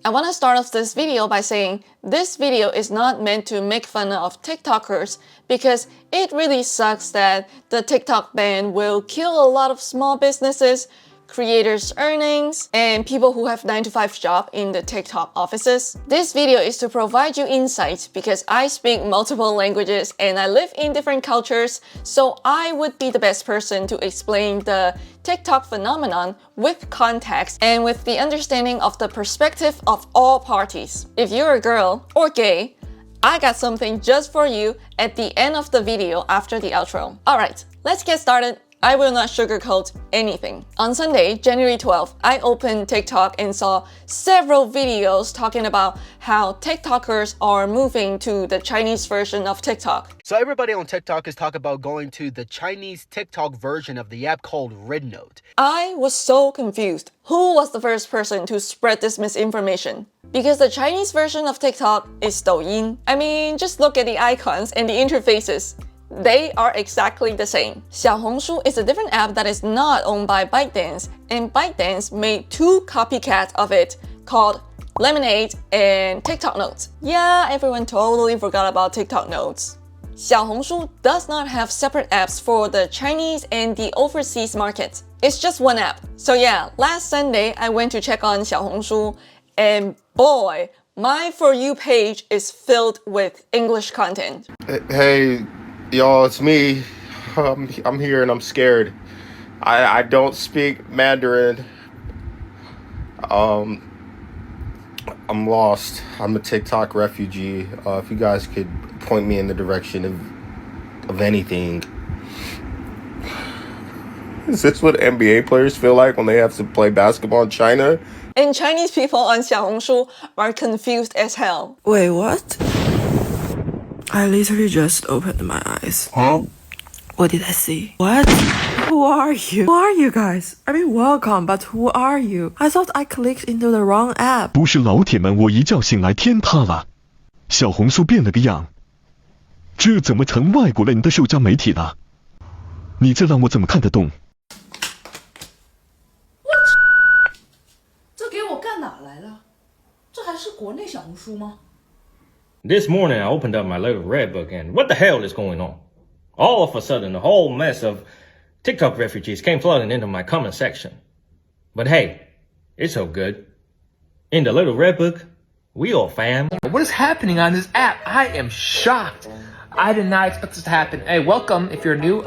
I want to start off this video by saying this video is not meant to make fun of TikTokers because it really sucks that the TikTok ban will kill a lot of small businesses, creators' earnings, and people who have 9-to-5 job in the TikTok offices. This video is to provide you insights because I speak multiple languages and I live in different cultures, so I would be the best person to explain the TikTok phenomenon with context and with the understanding of the perspective of all parties. If you're a girl or gay, I got something just for you at the end of the video after the outro. Alright, let's get started. I will not sugarcoat anything. On Sunday, January 12th, I opened TikTok and saw several videos talking about how TikTokers are moving to the Chinese version of TikTok. So everybody on TikTok is talking about going to the Chinese TikTok version of the app called Rednote. I was so confused. Who was the first person to spread this misinformation? Because the Chinese version of TikTok is Douyin. I mean, just look at the icons and the interfaces. They are exactly the same. Xiaohongshu is a different app that is not owned by ByteDance, and ByteDance made two copycats of it called Lemonade and TikTok Notes. Yeah, everyone totally forgot about TikTok Notes. Xiaohongshu does not have separate apps for the Chinese and the overseas markets. It's just one app. So yeah, last Sunday I went to check on Xiaohongshu, and boy, my For You page is filled with English content. Hey, y'all, it's me. I'm here and I'm scared. I don't speak Mandarin. I'm lost. I'm a TikTok refugee. If you guys could point me in the direction of anything. Is this what NBA players feel like when they have to play basketball in China? And Chinese people on Xiaohongshu are confused as hell. Wait, what? I literally just opened my eyes. Huh? What did I see? What? Who are you? Who are you guys? I mean, welcome, but who are you? I thought I clicked into the wrong app. 不是老铁们，我一觉醒来天塌了，小红书变了个样，这怎么成外国人的社交媒体了？你这让我怎么看得懂？这给我干哪来了？这还是国内小红书吗？ This morning I opened up my little red book and what the hell is going on? All of a sudden, a whole mess of TikTok refugees came flooding into my comment section. But hey, it's so good. In the little red book, we all fam. What is happening on this app? I am shocked. I did not expect this to happen. Hey, welcome if you're new.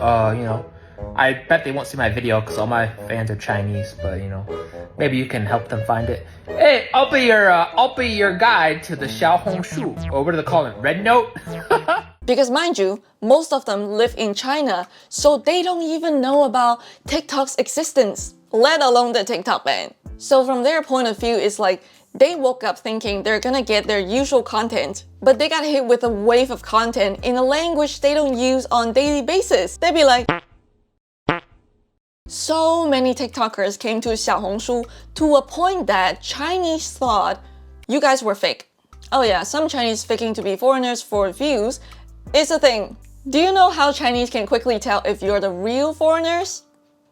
I bet they won't see my video because all my fans are Chinese, but maybe you can help them find it. Hey, I'll be your guide to the Xiaohongshu, or what do they call it, Rednote? Because mind you, most of them live in China, so they don't even know about TikTok's existence, let alone the TikTok ban. So from their point of view, it's like they woke up thinking they're gonna get their usual content, but they got hit with a wave of content in a language they don't use on daily basis. They'd be like, so many TikTokers came to Xiaohongshu to a point that Chinese thought you guys were fake. Oh yeah, some Chinese faking to be foreigners for views is a thing. Do you know how Chinese can quickly tell if you're the real foreigners?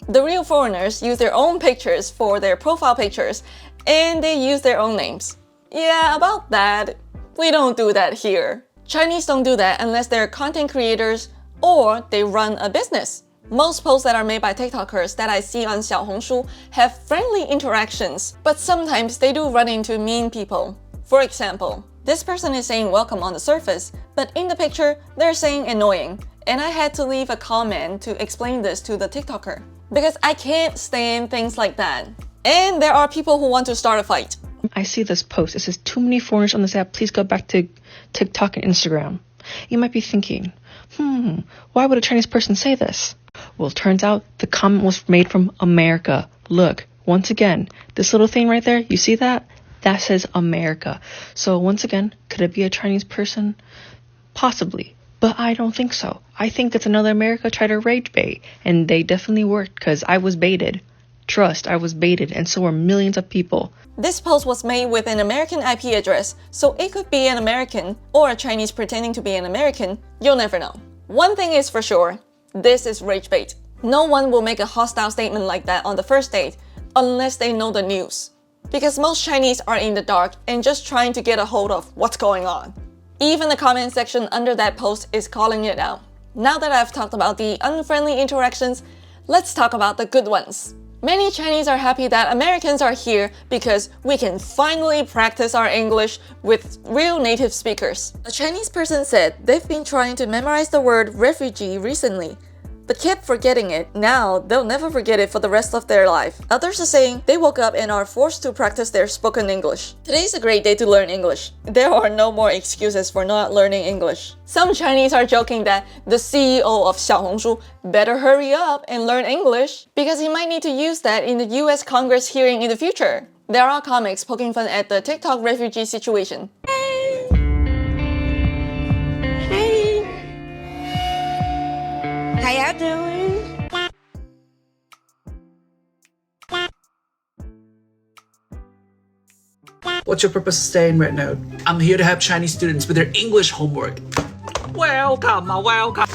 The real foreigners use their own pictures for their profile pictures and they use their own names. Yeah, about that. We don't do that here. Chinese don't do that unless they're content creators or they run a business. Most posts that are made by TikTokers that I see on Xiaohongshu have friendly interactions, but sometimes they do run into mean people. For example, this person is saying welcome on the surface, but in the picture, they're saying annoying. And I had to leave a comment to explain this to the TikToker, because I can't stand things like that. And there are people who want to start a fight. I see this post. It says, too many foreigners on this app. Please go back to TikTok and Instagram. You might be thinking, why would a Chinese person say this? Well, it turns out the comment was made from America. Look, once again, this little thing right there, you see that? That says America. So once again, could it be a Chinese person? Possibly. But I don't think so. I think that's another America tried to rage bait. And they definitely worked because I was baited. Trust, I was baited, and so were millions of people. This post was made with an American IP address, so it could be an American or a Chinese pretending to be an American. You'll never know. One thing is for sure, this is rage bait. No one will make a hostile statement like that on the first date unless they know the news. because most Chinese are in the dark and just trying to get a hold of what's going on. Even the comment section under that post is calling it out. Now that I've talked about the unfriendly interactions, let's talk about the good ones. Many Chinese are happy that Americans are here because we can finally practice our English with real native speakers. A Chinese person said they've been trying to memorize the word refugee recently, but kept forgetting it. Now they'll never forget it for the rest of their life. Others are saying they woke up and are forced to practice their spoken English. Today's a great day to learn English. There are no more excuses for not learning English. Some Chinese are joking that the CEO of Xiaohongshu better hurry up and learn English because he might need to use that in the US Congress hearing in the future. There are comics poking fun at the TikTok refugee situation. How y'all doing? What's your purpose of staying right now? I'm here to help Chinese students with their English homework. Welcome, welcome.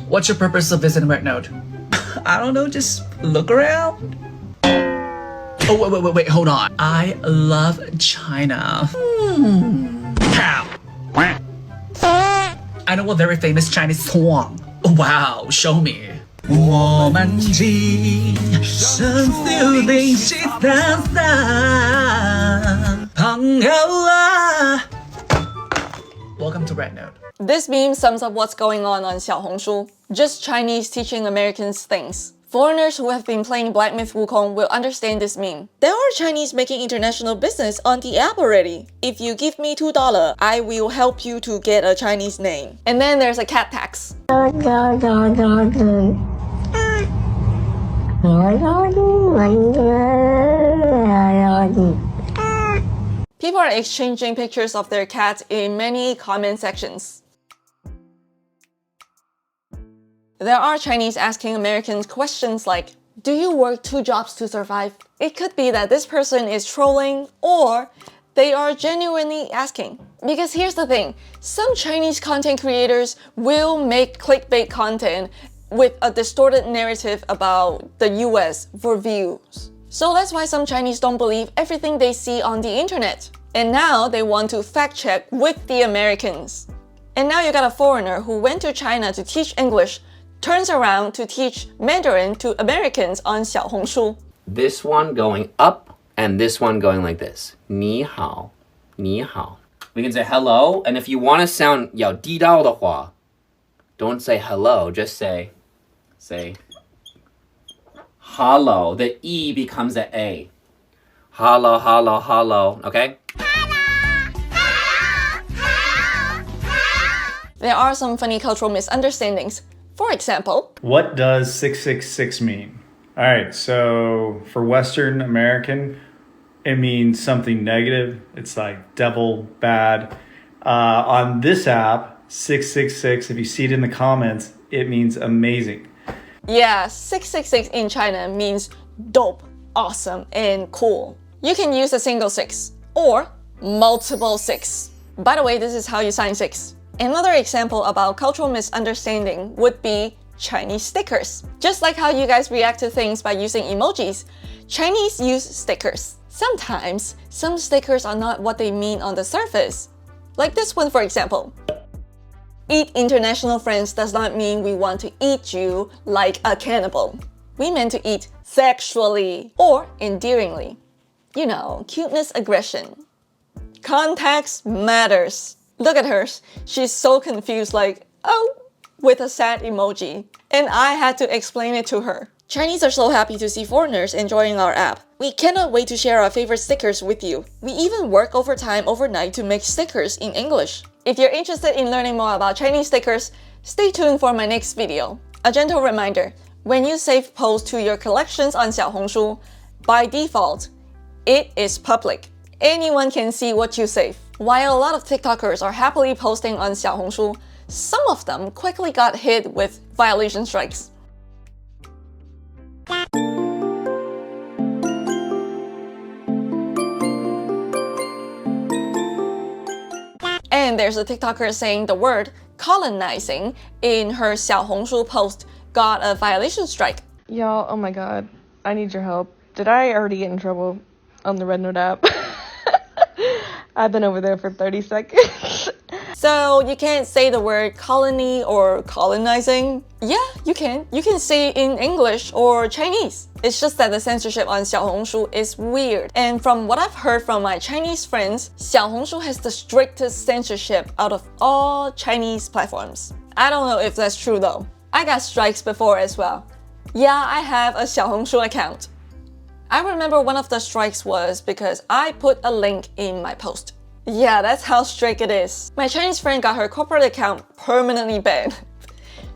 What's your purpose of visiting right now? I don't know, just look around. Oh, wait, hold on. I love China. Pow. I know a very famous Chinese song. Wow, show me. 我们今生注定是三三朋友啊。Welcome to Red Note. This meme sums up what's going on Xiaohongshu. Just Chinese teaching Americans things. Foreigners who have been playing Black Myth Wukong will understand this meme. There are Chinese making international business on the app already. If you give me $2, I will help you to get a Chinese name. And then there's a cat tax. People are exchanging pictures of their cats in many comment sections. There are Chinese asking Americans questions like, do you work 2 jobs to survive? It could be that this person is trolling or they are genuinely asking. Because here's the thing, some Chinese content creators will make clickbait content with a distorted narrative about the US for views. So that's why some Chinese don't believe everything they see on the internet. And now they want to fact check with the Americans. And now you got a foreigner who went to China to teach English, turns around to teach Mandarin to Americans on Xiaohongshu. This one going up and this one going like this. 你好,你好. We can say hello, and if you want to sound 要地道的话, don't say hello, just say hello. The E becomes an A. Hello, hello, hello, okay? There are some funny cultural misunderstandings. For example, what does 666 mean? All right, so for Western American, it means something negative. It's like devil, bad. On this app, 666, if you see it in the comments, it means amazing. Yeah, 666 in China means dope, awesome, and cool. You can use a single 6 or multiple 6. By the way, this is how you sign 6. Another example about cultural misunderstanding would be Chinese stickers. Just like how you guys react to things by using emojis, Chinese use stickers. Sometimes, some stickers are not what they mean on the surface. Like this one, for example. Eat international friends does not mean we want to eat you like a cannibal. We meant to eat sexually or endearingly. You know, cuteness, aggression. Context matters. Look at her. She's so confused, like, oh, with a sad emoji. And I had to explain it to her. Chinese are so happy to see foreigners enjoying our app. We cannot wait to share our favorite stickers with you. We even work overtime overnight to make stickers in English. If you're interested in learning more about Chinese stickers, stay tuned for my next video. A gentle reminder, when you save posts to your collections on Xiaohongshu, by default, it is public. Anyone can see what you save. While a lot of TikTokers are happily posting on Xiaohongshu, some of them quickly got hit with violation strikes. And there's a TikToker saying the word colonizing in her Xiaohongshu post got a violation strike. Y'all, oh my god, I need your help. Did I already get in trouble? on the Red Note app. I've been over there for 30 seconds. So you can't say the word colony or colonizing? Yeah, you can. You can say it in English or Chinese. It's just that the censorship on Xiaohongshu is weird. And from what I've heard from my Chinese friends, Xiaohongshu has the strictest censorship out of all Chinese platforms. I don't know if that's true though. I got strikes before as well. Yeah, I have a Xiaohongshu account. I remember one of the strikes was because I put a link in my post. Yeah, that's how strict it is. My Chinese friend got her corporate account permanently banned.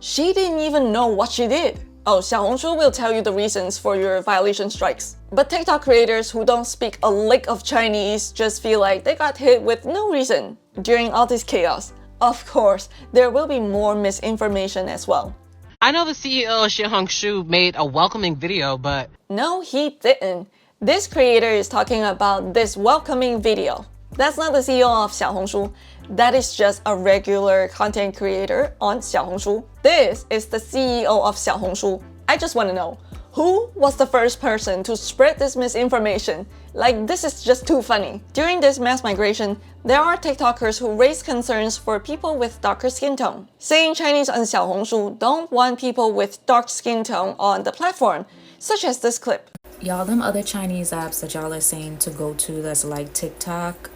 She didn't even know what she did. Oh, Xiaohongshu will tell you the reasons for your violation strikes. But TikTok creators who don't speak a lick of Chinese just feel like they got hit with no reason. During all this chaos, of course, there will be more misinformation as well. I know the CEO of Xiaohongshu made a welcoming video, but... No, he didn't. This creator is talking about this welcoming video. That's not the CEO of Xiaohongshu. That is just a regular content creator on Xiaohongshu. This is the CEO of Xiaohongshu. I just want to know, who was the first person to spread this misinformation? Like, this is just too funny. During this mass migration, there are TikTokers who raise concerns for people with darker skin tone. Saying Chinese on Xiaohongshu don't want people with dark skin tone on the platform, such as this clip. Y'all, them other Chinese apps that y'all are saying to go to that's like TikTok,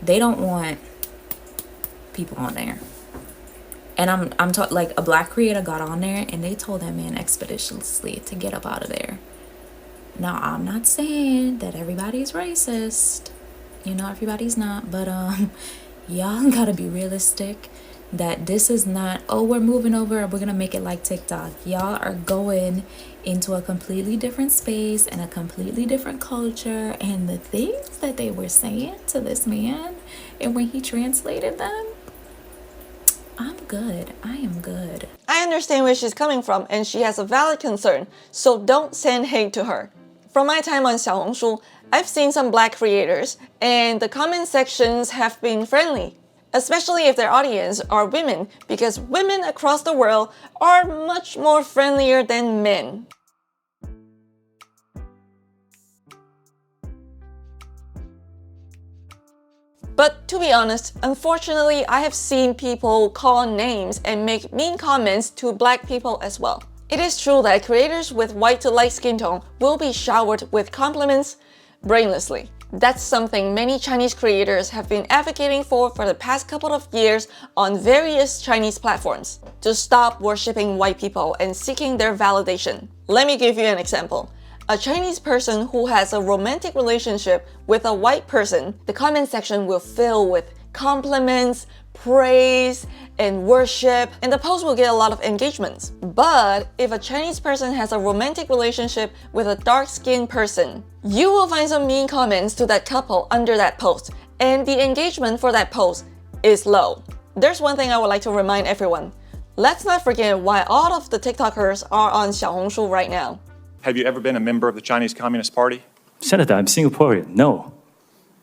they don't want people on there. And I'm talking like a black creator got on there and they told that man expeditiously to get up out of there. Now, I'm not saying that everybody's racist. You know, everybody's not. But y'all gotta be realistic that this is not, oh, we're moving over, we're gonna make it like TikTok. Y'all are going into a completely different space and a completely different culture. And the things that they were saying to this man and when he translated them, I'm good. I am good. I understand where she's coming from and she has a valid concern, so don't send hate to her. From my time on Xiaohongshu, I've seen some black creators and the comment sections have been friendly, especially if their audience are women, because women across the world are much more friendlier than men. But to be honest, unfortunately, I have seen people call names and make mean comments to black people as well. It is true that creators with white to light skin tone will be showered with compliments brainlessly. That's something many Chinese creators have been advocating for the past couple of years on various Chinese platforms, to stop worshipping white people and seeking their validation. Let me give you an example. A Chinese person who has a romantic relationship with a white person, the comment section will fill with compliments, praise, and worship, and the post will get a lot of engagements. But if a Chinese person has a romantic relationship with a dark-skinned person, you will find some mean comments to that couple under that post, and the engagement for that post is low. There's one thing I would like to remind everyone. Let's not forget why all of the TikTokers are on Xiaohongshu right now. Have you ever been a member of the Chinese Communist Party? Senator, I'm Singaporean. No.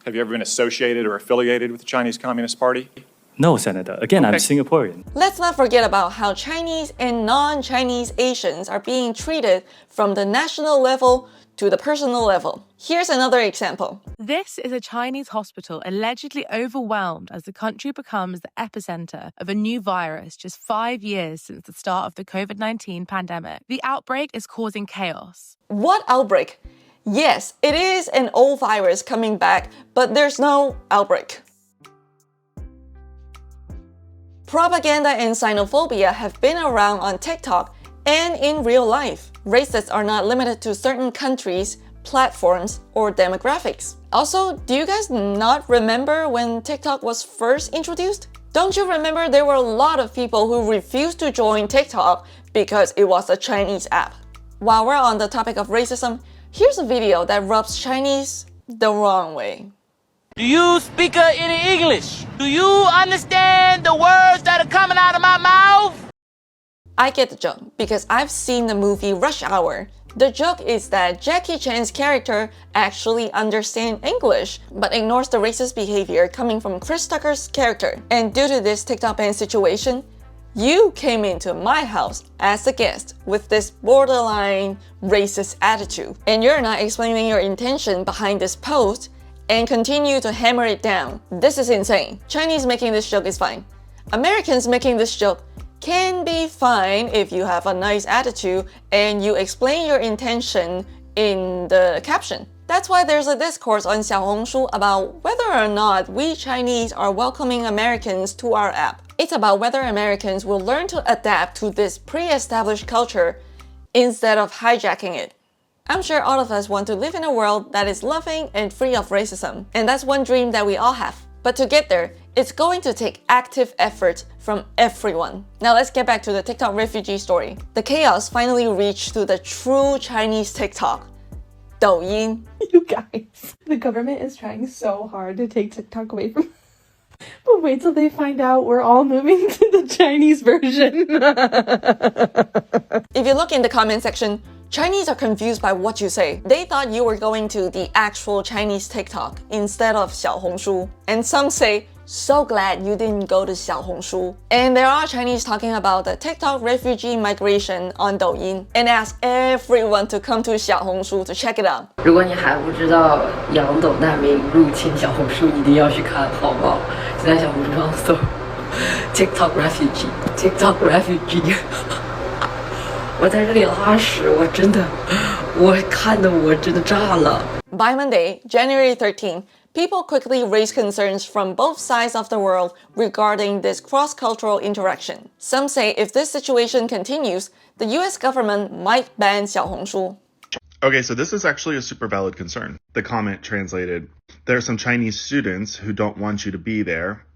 Have you ever been associated or affiliated with the Chinese Communist Party? No, Senator. Again, Okay. I'm Singaporean. Let's not forget about how Chinese and non-Chinese Asians are being treated from the national level to the personal level. Here's another example. This is a Chinese hospital allegedly overwhelmed as the country becomes the epicenter of a new virus just 5 years since the start of the COVID-19 pandemic. The outbreak is causing chaos. What outbreak? Yes, it is an old virus coming back, but there's no outbreak. Propaganda and xenophobia have been around on TikTok and in real life. Racists are not limited to certain countries, platforms, or demographics. Also, do you guys not remember when TikTok was first introduced? Don't you remember there were a lot of people who refused to join TikTok because it was a Chinese app? While we're on the topic of racism, here's a video that rubs Chinese the wrong way. Do you speak any English? Do you understand the words that are coming out of my mouth? I get the joke because I've seen the movie Rush Hour. The joke is that Jackie Chan's character actually understands English, but ignores the racist behavior coming from Chris Tucker's character. And due to this TikTok ban situation, You came into my house as a guest with this borderline racist attitude, and you're not explaining your intention behind this post and continue to hammer it down. This is insane. Chinese making this joke is fine. Americans making this joke can be fine if you have a nice attitude and you explain your intention in the caption. That's why there's a discourse on Xiaohongshu about whether or not we Chinese are welcoming Americans to our app. It's about whether Americans will learn to adapt to this pre-established culture instead of hijacking it. I'm sure all of us want to live in a world that is loving and free of racism, and that's one dream that we all have. But to get there, it's going to take active effort from everyone. Now let's get back to the TikTok refugee story. The chaos finally reached to the true Chinese TikTok, Douyin. You guys, the government is trying so hard to take TikTok away from but wait till they find out we're all moving to the Chinese version. If you look in the comment section, Chinese are confused by what you say. They thought you were going to the actual Chinese TikTok instead of Xiaohongshu. And some say, so glad you didn't go to Xiaohongshu. And there are Chinese talking about the TikTok refugee migration on Douyin and ask everyone to come to Xiaohongshu to check it out. 如果你还不知道洋斗难民入侵小红书，一定要去看，好不好？现在小红书上搜 TikTok refugee，TikTok refugee 。我在这里拉屎，我真的看得我真的炸了。By Monday, January 13, people quickly raised concerns from both sides of the world regarding this cross-cultural interaction. Some say if this situation continues, the US government might ban Xiaohongshu. Okay, so this is actually a super valid concern. The comment translated, there are some Chinese students who don't want you to be there.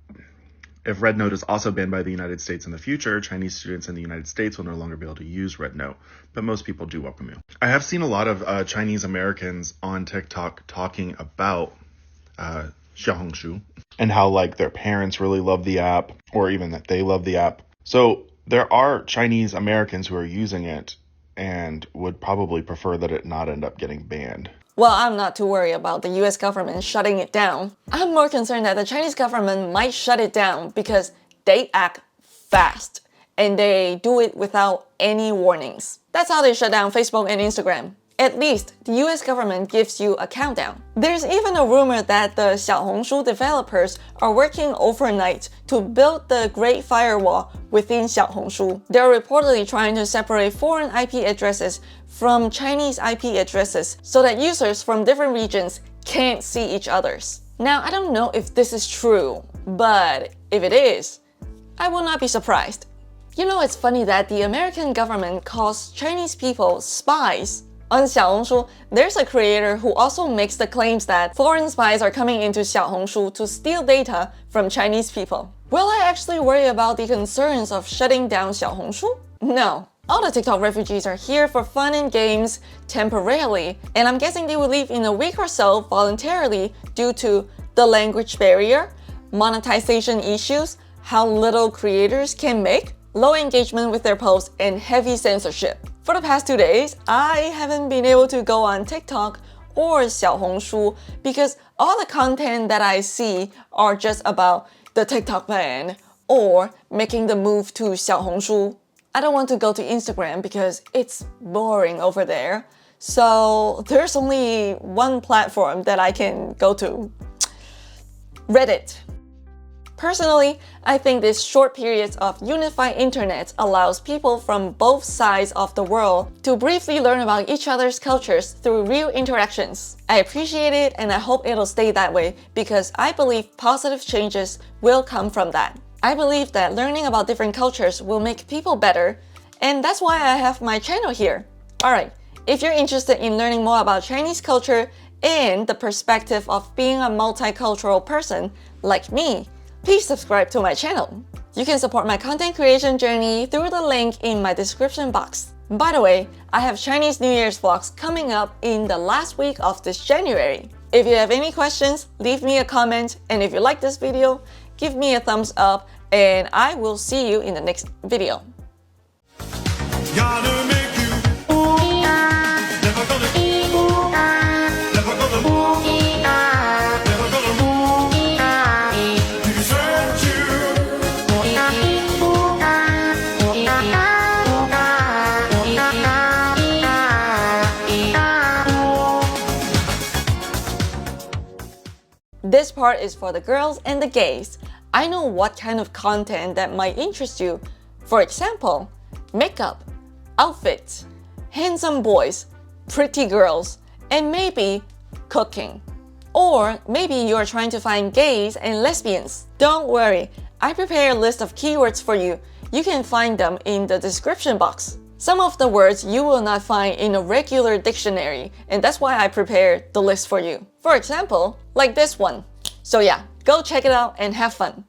If RedNote is also banned by the United States in the future, Chinese students in the United States will no longer be able to use RedNote, but most people do welcome you. I have seen a lot of Chinese Americans on TikTok talking about Xiaohongshu and how like their parents really love the app or even that they love the app. So there are Chinese Americans who are using it and would probably prefer that it not end up getting banned. Well, I'm not too worried about the US government shutting it down. I'm more concerned that the Chinese government might shut it down because they act fast and they do it without any warnings. That's how they shut down Facebook and Instagram. At least, the US government gives you a countdown. There's even a rumor that the Xiaohongshu developers are working overnight to build the Great Firewall within Xiaohongshu. They're reportedly trying to separate foreign IP addresses from Chinese IP addresses so that users from different regions can't see each other's. Now, I don't know if this is true, but if it is, I will not be surprised. You know, it's funny that the American government calls Chinese people spies. On Xiaohongshu, there's a creator who also makes the claims that foreign spies are coming into Xiaohongshu to steal data from Chinese people. Will I actually worry about the concerns of shutting down Xiaohongshu? No. All the TikTok refugees are here for fun and games temporarily, and I'm guessing they will leave in a week or so voluntarily due to the language barrier, monetization issues, how little creators can make, low engagement with their posts, and heavy censorship. For the past 2 days, I haven't been able to go on TikTok or Xiaohongshu because all the content that I see are just about the TikTok ban or making the move to Xiaohongshu. I don't want to go to Instagram because it's boring over there. So there's only one platform that I can go to. Reddit. Personally, I think this short periods of unified internet allows people from both sides of the world to briefly learn about each other's cultures through real interactions. I appreciate it and I hope it'll stay that way because I believe positive changes will come from that. I believe that learning about different cultures will make people better, and that's why I have my channel here. Alright, if you're interested in learning more about Chinese culture and the perspective of being a multicultural person like me, please subscribe to my channel. You can support my content creation journey through the link in my description box. By the way, I have Chinese New Year's vlogs coming up in the last week of this January. If you have any questions, leave me a comment, and if you like this video, give me a thumbs up, and I will see you in the next video. this part is for the girls and the gays. I know what kind of content that might interest you. For example, makeup, outfits, handsome boys, pretty girls, and maybe cooking. Or maybe you're trying to find gays and lesbians. Don't worry, I prepared a list of keywords for you. You can find them in the description box. Some of the words you will not find in a regular dictionary, and that's why I prepared the list for you. For example, like this one. So yeah, go check it out and have fun.